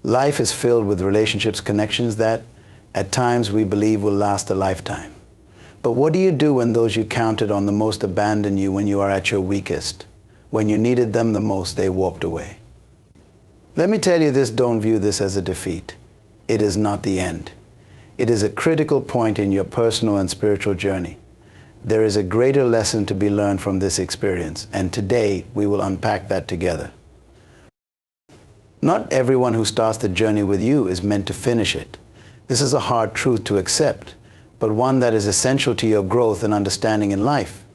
Life is filled with relationships, connections that at times we believe will last a lifetime. But what do you do when those you counted on the most abandon you when you are at your weakest? When you needed them the most, they walked away. Let me tell you this, don't view this as a defeat. It is not the end. It is a critical point in your personal and spiritual journey. There is a greater lesson to be learned from this experience, and today we will unpack that together. Not everyone who starts the journey with you is meant to finish it. This is a hard truth to accept, but one that is essential to your growth and understanding in life.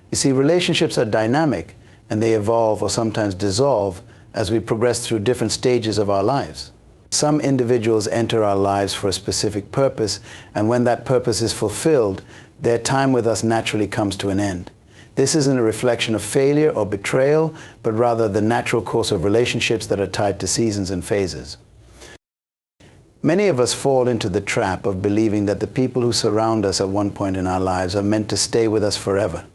You see, relationships are dynamic, and they evolve or sometimes dissolve as we progress through different stages of our lives. Some individuals enter our lives for a specific purpose, and when that purpose is fulfilled, their time with us naturally comes to an end. This isn't a reflection of failure or betrayal, but rather the natural course of relationships that are tied to seasons and phases. Many of us fall into the trap of believing that the people who surround us at one point in our lives are meant to stay with us forever.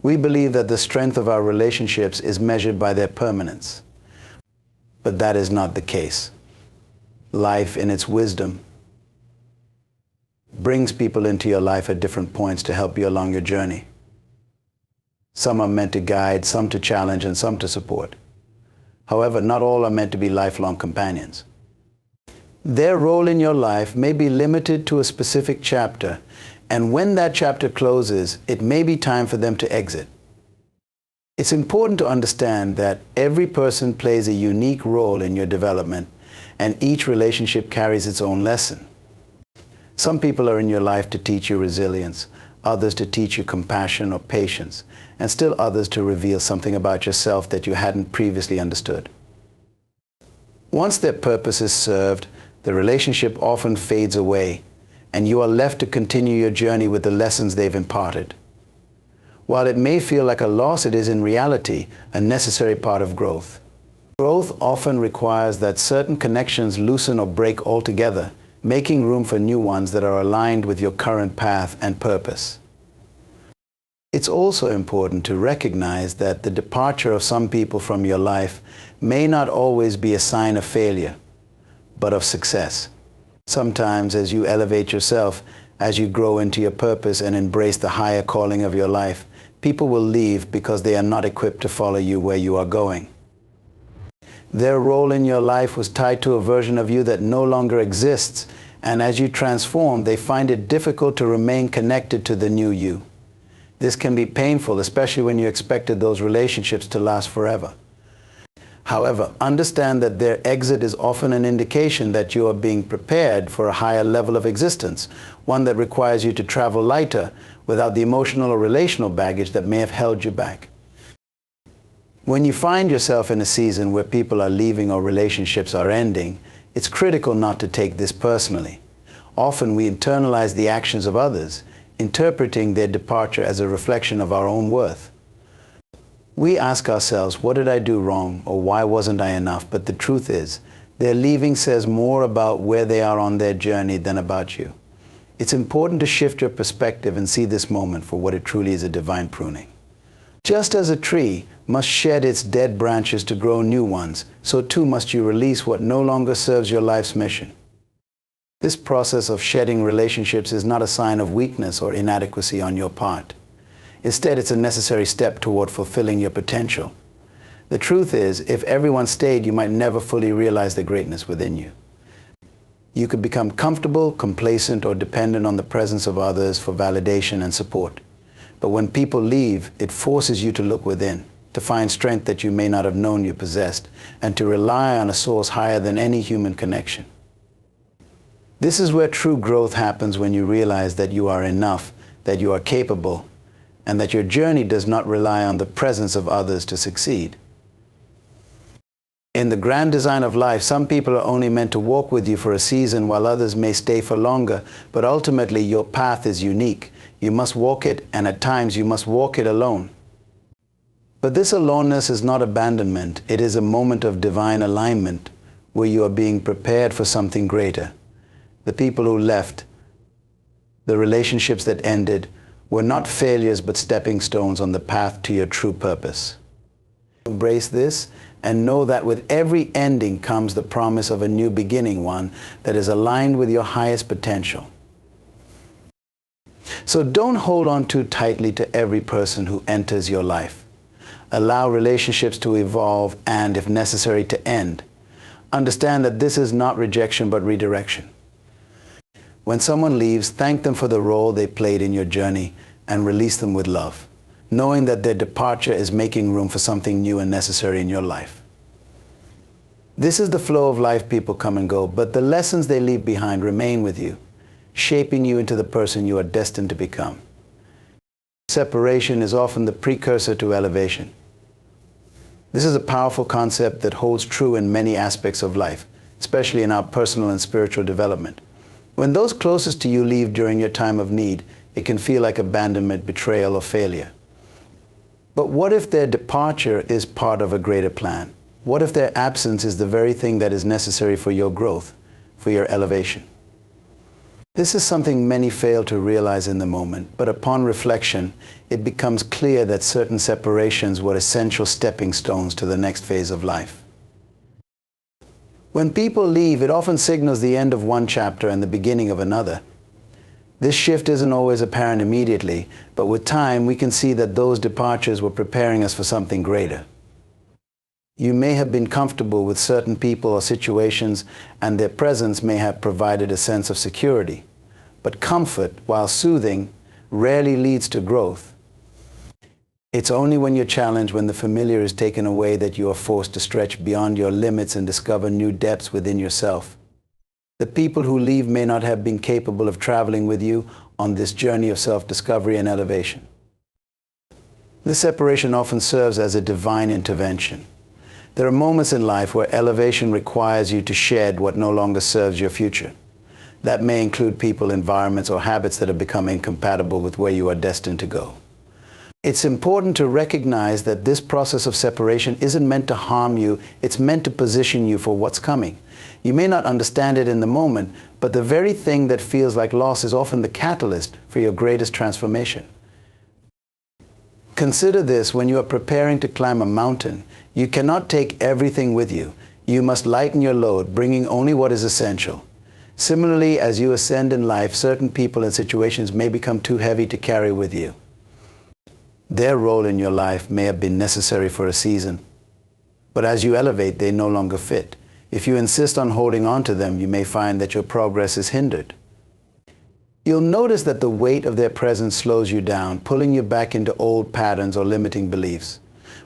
We believe that the strength of our relationships is measured by their permanence. But that is not the case. Life, in its wisdom, brings people into your life at different points to help you along your journey. Some are meant to guide, some to challenge, and some to support. However, not all are meant to be lifelong companions. Their role in your life may be limited to a specific chapter, and when that chapter closes, it may be time for them to exit. It's important to understand that every person plays a unique role in your development, and each relationship carries its own lesson. Some people are in your life to teach you resilience, others to teach you compassion or patience, and still others to reveal something about yourself that you hadn't previously understood. Once their purpose is served, the relationship often fades away, and you are left to continue your journey with the lessons they've imparted. While it may feel like a loss, it is in reality a necessary part of growth. Growth often requires that certain connections loosen or break altogether, making room for new ones that are aligned with your current path and purpose. It's also important to recognize that the departure of some people from your life may not always be a sign of failure, but of success. Sometimes, as you elevate yourself, as you grow into your purpose and embrace the higher calling of your life, people will leave because they are not equipped to follow you where you are going. Their role in your life was tied to a version of you that no longer exists, and as you transform, they find it difficult to remain connected to the new you. This can be painful, especially when you expected those relationships to last forever. However, understand that their exit is often an indication that you are being prepared for a higher level of existence, one that requires you to travel lighter without the emotional or relational baggage that may have held you back. When you find yourself in a season where people are leaving or relationships are ending, it's critical not to take this personally. Often we internalize the actions of others, interpreting their departure as a reflection of our own worth. We ask ourselves, what did I do wrong, or why wasn't I enough? But the truth is, their leaving says more about where they are on their journey than about you. It's important to shift your perspective and see this moment for what it truly is, a divine pruning. Just as a tree must shed its dead branches to grow new ones, so too must you release what no longer serves your life's mission. This process of shedding relationships is not a sign of weakness or inadequacy on your part. Instead, it's a necessary step toward fulfilling your potential. The truth is, if everyone stayed, you might never fully realize the greatness within you. You could become comfortable, complacent, or dependent on the presence of others for validation and support. But when people leave, it forces you to look within, to find strength that you may not have known you possessed, and to rely on a source higher than any human connection. This is where true growth happens, when you realize that you are enough, that you are capable, and that your journey does not rely on the presence of others to succeed. In the grand design of life, some people are only meant to walk with you for a season, while others may stay for longer, but ultimately your path is unique. You must walk it, and at times you must walk it alone. But this aloneness is not abandonment. It is a moment of divine alignment, where you are being prepared for something greater. The people who left, the relationships that ended, were not failures but stepping stones on the path to your true purpose. Embrace this and know that with every ending comes the promise of a new beginning, one that is aligned with your highest potential. So don't hold on too tightly to every person who enters your life. Allow relationships to evolve and, if necessary, to end. Understand that this is not rejection but redirection. When someone leaves, thank them for the role they played in your journey and release them with love, knowing that their departure is making room for something new and necessary in your life. This is the flow of life. People come and go, but the lessons they leave behind remain with you, shaping you into the person you are destined to become. Separation is often the precursor to elevation. This is a powerful concept that holds true in many aspects of life, especially in our personal and spiritual development. When those closest to you leave during your time of need, it can feel like abandonment, betrayal, or failure. But what if their departure is part of a greater plan? What if their absence is the very thing that is necessary for your growth, for your elevation? This is something many fail to realize in the moment, but upon reflection, it becomes clear that certain separations were essential stepping stones to the next phase of life. When people leave, it often signals the end of one chapter and the beginning of another. This shift isn't always apparent immediately, but with time, we can see that those departures were preparing us for something greater. You may have been comfortable with certain people or situations, and their presence may have provided a sense of security. But comfort, while soothing, rarely leads to growth. It's only when you're challenged, when the familiar is taken away, that you are forced to stretch beyond your limits and discover new depths within yourself. The people who leave may not have been capable of traveling with you on this journey of self-discovery and elevation. This separation often serves as a divine intervention. There are moments in life where elevation requires you to shed what no longer serves your future. That may include people, environments, or habits that have become incompatible with where you are destined to go. It's important to recognize that this process of separation isn't meant to harm you, it's meant to position you for what's coming. You may not understand it in the moment, but the very thing that feels like loss is often the catalyst for your greatest transformation. Consider this: when you are preparing to climb a mountain, you cannot take everything with you. You must lighten your load, bringing only what is essential. Similarly, as you ascend in life, certain people and situations may become too heavy to carry with you. Their role in your life may have been necessary for a season, but as you elevate, they no longer fit. If you insist on holding on to them, you may find that your progress is hindered. You'll notice that the weight of their presence slows you down, pulling you back into old patterns or limiting beliefs.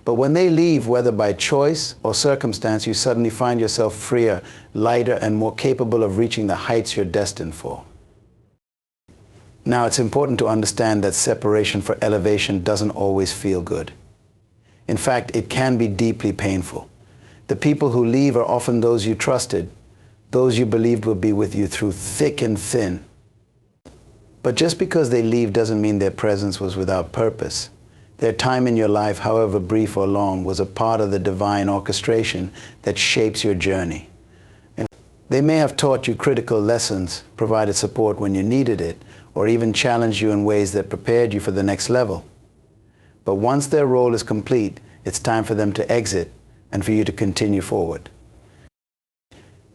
But when they leave, whether by choice or circumstance, you suddenly find yourself freer, lighter, and more capable of reaching the heights you're destined for. Now, it's important to understand that separation for elevation doesn't always feel good. In fact, it can be deeply painful. The people who leave are often those you trusted, those you believed would be with you through thick and thin. But just because they leave doesn't mean their presence was without purpose. Their time in your life, however brief or long, was a part of the divine orchestration that shapes your journey. And they may have taught you critical lessons, provided support when you needed it, or even challenged you in ways that prepared you for the next level. But once their role is complete, it's time for them to exit and for you to continue forward.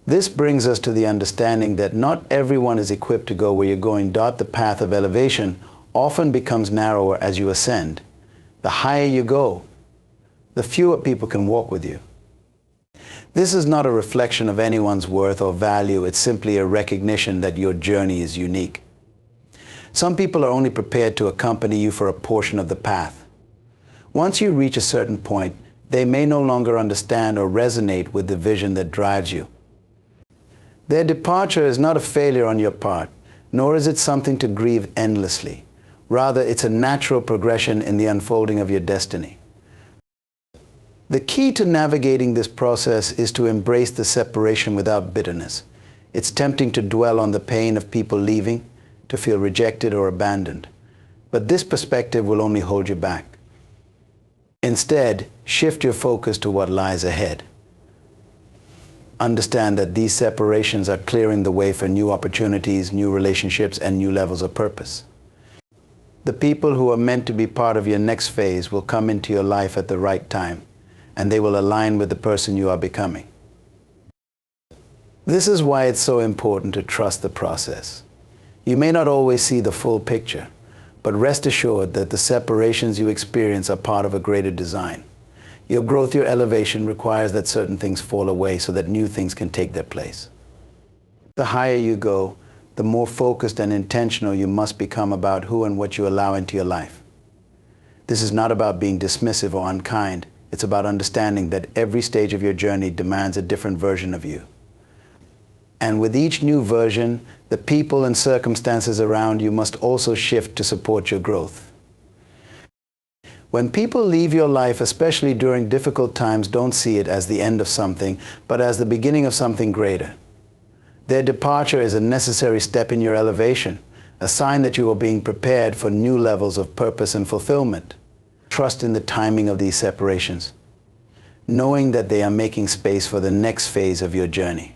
This brings us to the understanding that not everyone is equipped to go where you're going. The path of elevation often becomes narrower as you ascend. The higher you go, the fewer people can walk with you. This is not a reflection of anyone's worth or value. It's simply a recognition that your journey is unique. Some people are only prepared to accompany you for a portion of the path. Once you reach a certain point, they may no longer understand or resonate with the vision that drives you. Their departure is not a failure on your part, nor is it something to grieve endlessly. Rather, it's a natural progression in the unfolding of your destiny. The key to navigating this process is to embrace the separation without bitterness. It's tempting to dwell on the pain of people leaving, to feel rejected or abandoned. But this perspective will only hold you back. Instead, shift your focus to what lies ahead. Understand that these separations are clearing the way for new opportunities, new relationships, and new levels of purpose. The people who are meant to be part of your next phase will come into your life at the right time. and they will align with the person you are becoming. This is why it's so important to trust the process. You may not always see the full picture, but rest assured that the separations you experience are part of a greater design. Your growth, your elevation requires that certain things fall away so that new things can take their place. The higher you go, the more focused and intentional you must become about who and what you allow into your life. This is not about being dismissive or unkind. It's about understanding that every stage of your journey demands a different version of you. And with each new version, the people and circumstances around you must also shift to support your growth. When people leave your life, especially during difficult times, don't see it as the end of something, but as the beginning of something greater. Their departure is a necessary step in your elevation, a sign that you are being prepared for new levels of purpose and fulfillment. Trust in the timing of these separations, knowing that they are making space for the next phase of your journey.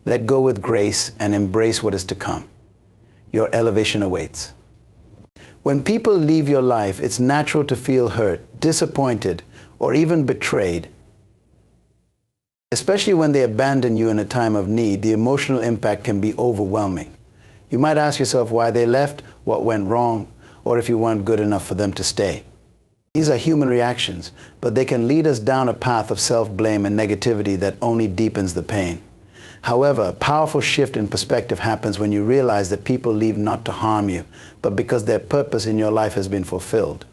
Let go with grace and embrace what is to come. Your elevation awaits. When people leave your life, it's natural to feel hurt, disappointed, or even betrayed. Especially when they abandon you in a time of need, the emotional impact can be overwhelming. You might ask yourself why they left, what went wrong, or if you weren't good enough for them to stay. These are human reactions, but they can lead us down a path of self-blame and negativity that only deepens the pain. However, a powerful shift in perspective happens when you realize that people leave not to harm you, but because their purpose in your life has been fulfilled.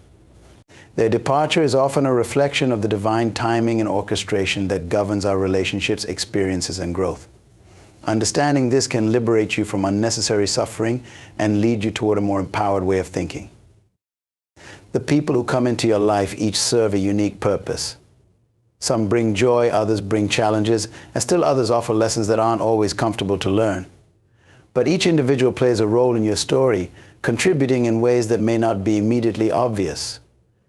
Their departure is often a reflection of the divine timing and orchestration that governs our relationships, experiences, and growth. Understanding this can liberate you from unnecessary suffering and lead you toward a more empowered way of thinking. The people who come into your life each serve a unique purpose. Some bring joy, others bring challenges, and still others offer lessons that aren't always comfortable to learn. But each individual plays a role in your story, contributing in ways that may not be immediately obvious.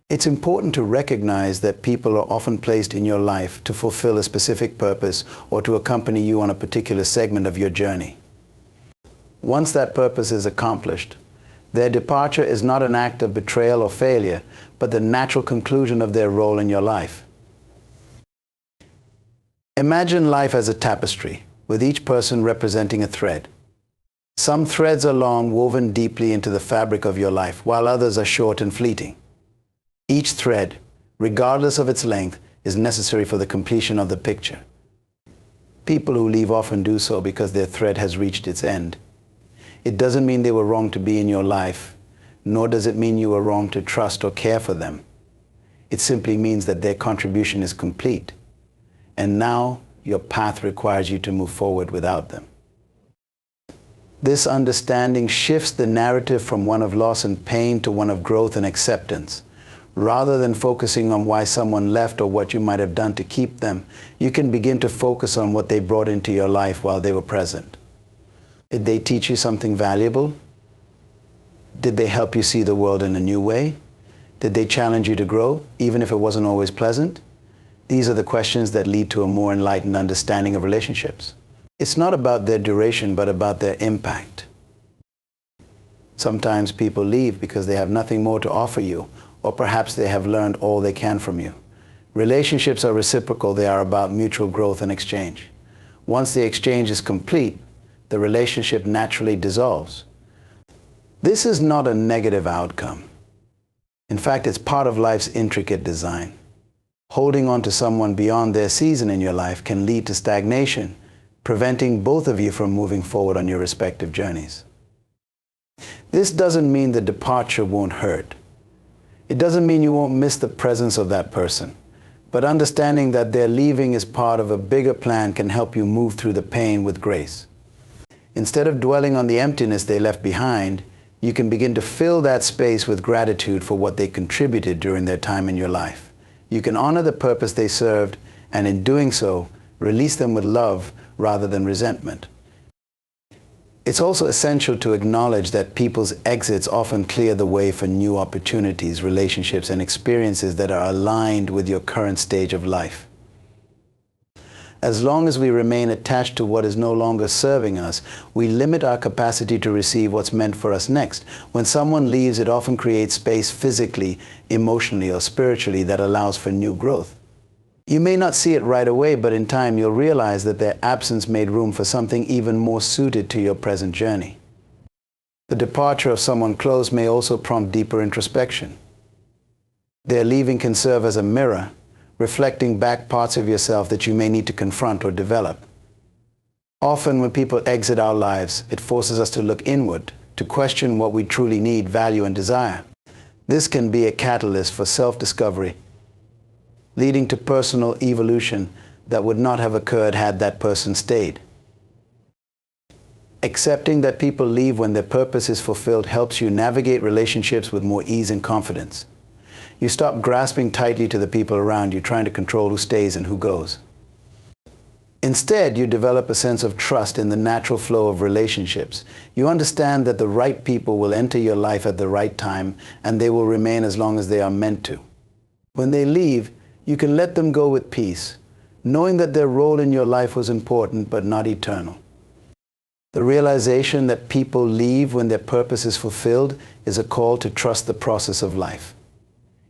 It's important to recognize that people are often placed in your life to fulfill a specific purpose or to accompany you on a particular segment of your journey. Once that purpose is accomplished, their departure is not an act of betrayal or failure, but the natural conclusion of their role in your life. Imagine life as a tapestry, with each person representing a thread. Some threads are long, woven deeply into the fabric of your life, while others are short and fleeting. Each thread, regardless of its length, is necessary for the completion of the picture. People who leave often do so because their thread has reached its end. It doesn't mean they were wrong to be in your life, nor does it mean you were wrong to trust or care for them. It simply means that their contribution is complete. And now your path requires you to move forward without them. This understanding shifts the narrative from one of loss and pain to one of growth and acceptance. Rather than focusing on why someone left or what you might have done to keep them, you can begin to focus on what they brought into your life while they were present. Did they teach you something valuable? Did they help you see the world in a new way? Did they challenge you to grow, even if it wasn't always pleasant? These are the questions that lead to a more enlightened understanding of relationships. It's not about their duration, but about their impact. Sometimes people leave because they have nothing more to offer you, or perhaps they have learned all they can from you. Relationships are reciprocal. They are about mutual growth and exchange. Once the exchange is complete, the relationship naturally dissolves. This is not a negative outcome. In fact, it's part of life's intricate design. Holding on to someone beyond their season in your life can lead to stagnation, preventing both of you from moving forward on your respective journeys. This doesn't mean the departure won't hurt. It doesn't mean you won't miss the presence of that person. But understanding that their leaving is part of a bigger plan can help you move through the pain with grace. Instead of dwelling on the emptiness they left behind, you can begin to fill that space with gratitude for what they contributed during their time in your life. You can honor the purpose they served, and in doing so, release them with love rather than resentment. It's also essential to acknowledge that people's exits often clear the way for new opportunities, relationships, and experiences that are aligned with your current stage of life. As long as we remain attached to what is no longer serving us, we limit our capacity to receive what's meant for us next. When someone leaves, it often creates space physically, emotionally, or spiritually that allows for new growth. You may not see it right away, but in time you'll realize that their absence made room for something even more suited to your present journey. The departure of someone close may also prompt deeper introspection. Their leaving can serve as a mirror, reflecting back parts of yourself that you may need to confront or develop. Often when people exit our lives, it forces us to look inward, to question what we truly need, value, and desire. This can be a catalyst for self-discovery, leading to personal evolution that would not have occurred had that person stayed. Accepting that people leave when their purpose is fulfilled helps you navigate relationships with more ease and confidence. You stop grasping tightly to the people around you, trying to control who stays and who goes. Instead, you develop a sense of trust in the natural flow of relationships. You understand that the right people will enter your life at the right time, and they will remain as long as they are meant to. When they leave, you can let them go with peace, knowing that their role in your life was important but not eternal. The realization that people leave when their purpose is fulfilled is a call to trust the process of life.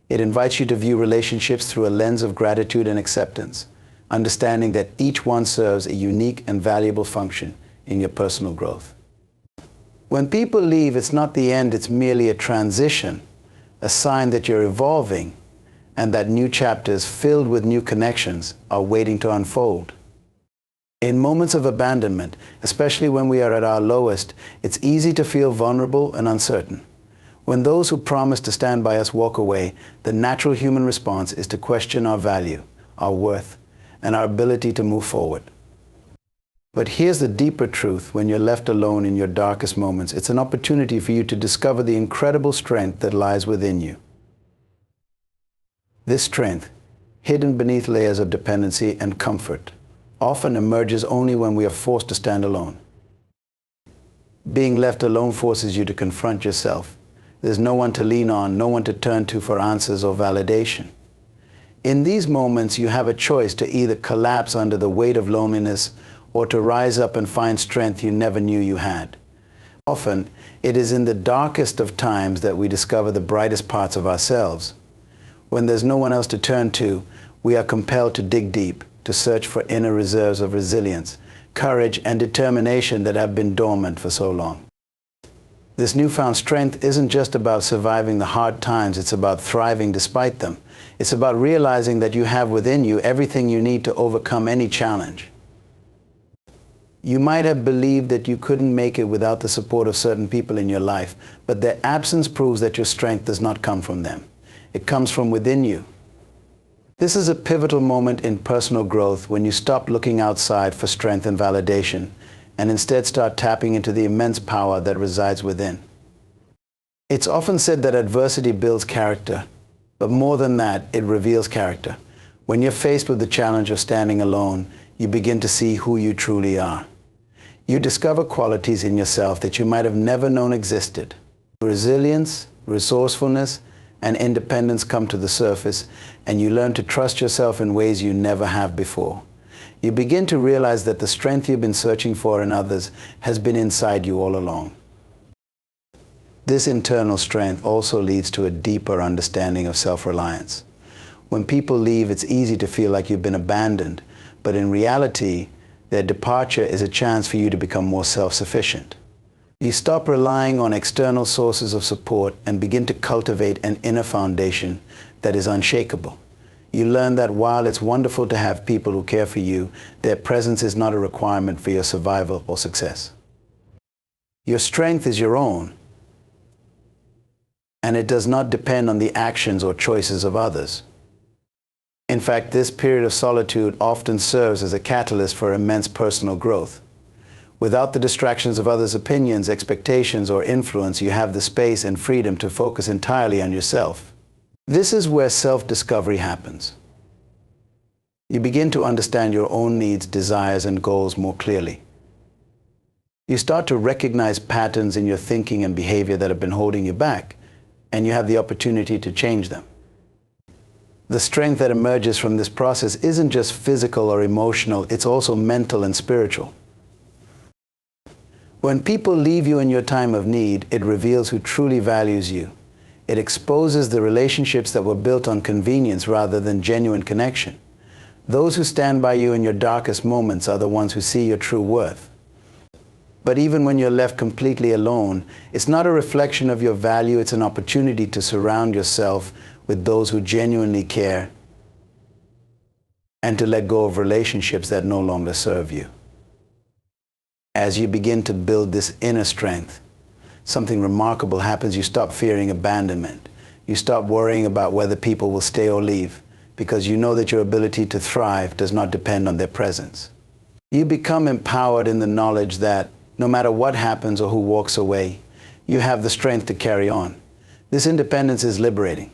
It invites you to view relationships through a lens of gratitude and acceptance, understanding that each one serves a unique and valuable function in your personal growth. When people leave, it's not the end, it's merely a transition, a sign that you're evolving and that new chapters filled with new connections are waiting to unfold. In moments of abandonment, especially when we are at our lowest, it's easy to feel vulnerable and uncertain. When those who promise to stand by us walk away, the natural human response is to question our value, our worth, and our ability to move forward. But here's the deeper truth: when you're left alone in your darkest moments, it's an opportunity for you to discover the incredible strength that lies within you. This strength, hidden beneath layers of dependency and comfort, often emerges only when we are forced to stand alone. Being left alone forces you to confront yourself. There's no one to lean on, no one to turn to for answers or validation. In these moments, you have a choice to either collapse under the weight of loneliness or to rise up and find strength you never knew you had. Often, it is in the darkest of times that we discover the brightest parts of ourselves. When there's no one else to turn to, we are compelled to dig deep, to search for inner reserves of resilience, courage, and determination that have been dormant for so long. This newfound strength isn't just about surviving the hard times, it's about thriving despite them. It's about realizing that you have within you everything you need to overcome any challenge. You might have believed that you couldn't make it without the support of certain people in your life, but their absence proves that your strength does not come from them. It comes from within you. This is a pivotal moment in personal growth when you stop looking outside for strength and validation and instead start tapping into the immense power that resides within. It's often said that adversity builds character, but more than that, it reveals character. When you're faced with the challenge of standing alone, you begin to see who you truly are. You discover qualities in yourself that you might have never known existed. Resilience, resourcefulness, and independence come to the surface, and you learn to trust yourself in ways you never have before. You begin to realize that the strength you've been searching for in others has been inside you all along. This internal strength also leads to a deeper understanding of self-reliance. When people leave, it's easy to feel like you've been abandoned, but in reality, their departure is a chance for you to become more self-sufficient. You stop relying on external sources of support and begin to cultivate an inner foundation that is unshakable. You learn that while it's wonderful to have people who care for you, their presence is not a requirement for your survival or success. Your strength is your own, and it does not depend on the actions or choices of others. In fact, this period of solitude often serves as a catalyst for immense personal growth. Without the distractions of others' opinions, expectations, or influence, you have the space and freedom to focus entirely on yourself. This is where self-discovery happens. You begin to understand your own needs, desires, and goals more clearly. You start to recognize patterns in your thinking and behavior that have been holding you back, and you have the opportunity to change them. The strength that emerges from this process isn't just physical or emotional, it's also mental and spiritual. When people leave you in your time of need, it reveals who truly values you. It exposes the relationships that were built on convenience rather than genuine connection. Those who stand by you in your darkest moments are the ones who see your true worth. But even when you're left completely alone, it's not a reflection of your value, it's an opportunity to surround yourself with those who genuinely care and to let go of relationships that no longer serve you. As you begin to build this inner strength, something remarkable happens. You stop fearing abandonment. You stop worrying about whether people will stay or leave, because you know that your ability to thrive does not depend on their presence. You become empowered in the knowledge that no matter what happens or who walks away, you have the strength to carry on. This independence is liberating.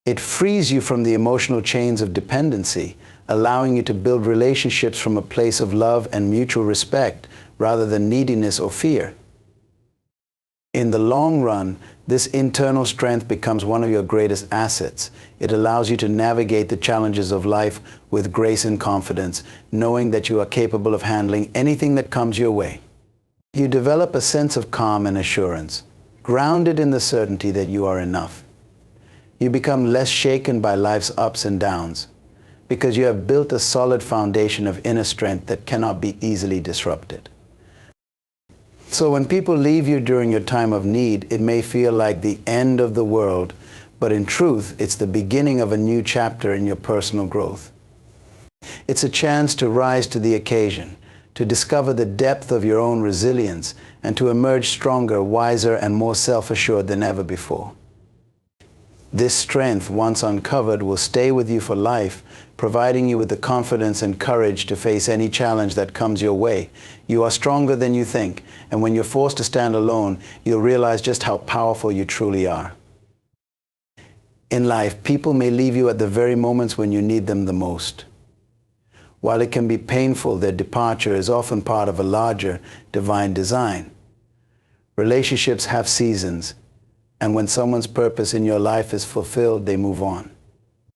It frees you from the emotional chains of dependency, allowing you to build relationships from a place of love and mutual respect rather than neediness or fear. In the long run, this internal strength becomes one of your greatest assets. It allows you to navigate the challenges of life with grace and confidence, knowing that you are capable of handling anything that comes your way. You develop a sense of calm and assurance, grounded in the certainty that you are enough. You become less shaken by life's ups and downs, because you have built a solid foundation of inner strength that cannot be easily disrupted. So when people leave you during your time of need, it may feel like the end of the world, but in truth, it's the beginning of a new chapter in your personal growth. It's a chance to rise to the occasion, to discover the depth of your own resilience, and to emerge stronger, wiser, and more self-assured than ever before. This strength, once uncovered, will stay with you for life, providing you with the confidence and courage to face any challenge that comes your way. You are stronger than you think, and when you're forced to stand alone, you'll realize just how powerful you truly are. In life, people may leave you at the very moments when you need them the most. While it can be painful, their departure is often part of a larger divine design. Relationships have seasons, and when someone's purpose in your life is fulfilled, they move on.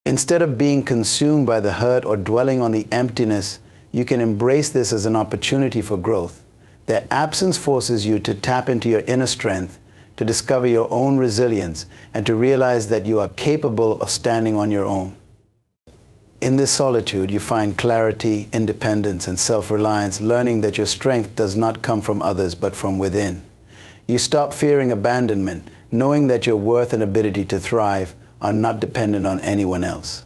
Instead of being consumed by the hurt or dwelling on the emptiness, you can embrace this as an opportunity for growth. Their absence forces you to tap into your inner strength, to discover your own resilience, and to realize that you are capable of standing on your own. In this solitude, you find clarity, independence, and self-reliance, learning that your strength does not come from others, but from within. You stop fearing abandonment, knowing that your worth and ability to thrive are not dependent on anyone else.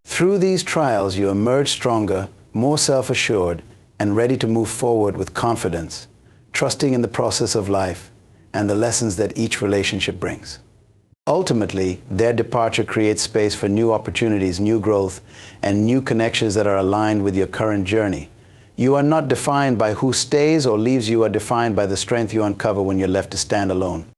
Through these trials, you emerge stronger, more self-assured, and ready to move forward with confidence, trusting in the process of life and the lessons that each relationship brings. Ultimately, their departure creates space for new opportunities, new growth, and new connections that are aligned with your current journey. You are not defined by who stays or leaves. You are defined by the strength you uncover when you're left to stand alone.